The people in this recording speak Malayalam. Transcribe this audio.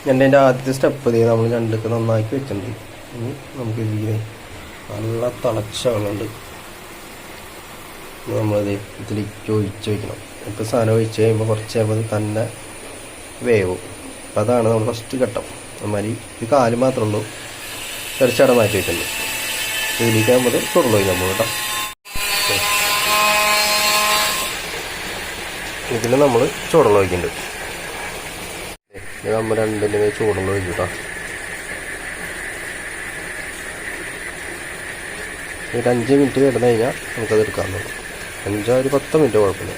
ഞണ്ടിൻ്റെ ആദ്യത്തെ സ്റ്റെപ്പ് ചെയ്ത് നമ്മൾ ഞണ്ടൊക്കെ നന്നാക്കി വെച്ചിട്ടുണ്ട്. ഇനി നമുക്ക് ഇതിൽ നല്ല തിളച്ച വെള്ളമുണ്ട്, നമ്മളിത് ഇതിലേക്ക് ഒഴിച്ച് വയ്ക്കണം. ഇപ്പോൾ സാധനം ഒഴിച്ച് കഴിയുമ്പോൾ കുറച്ച് കഴിയുമ്പോൾ തന്നെ വേവും. അപ്പോൾ അതാണ് നമ്മൾ ഫസ്റ്റ് ഘട്ടം. അമ്മാതിരി ഇത് കാല് മാത്രമേ ഉള്ളൂ, തെറിച്ചവിടെ മാറ്റി വെച്ചിട്ടുണ്ട്. ഇതിലേക്ക് നമ്മൾ ചുരുളൊഴി നമ്മൾ കേട്ടോ. ഇതിൽ നമ്മൾ ചൂടുള്ള ഒഴിക്കുന്നുണ്ട്. ഇത് നമ്മൾ രണ്ടിൻ്റെ ചൂടുള്ള ഒഴിക്കും കേട്ടോ. ഒരു 5 മിനിറ്റ് കിടന്നു കഴിഞ്ഞാൽ നമുക്കത് എടുക്കാവുന്നതാണ്. 5 ഒരു 10 മിനിറ്റ് കുഴപ്പമില്ല.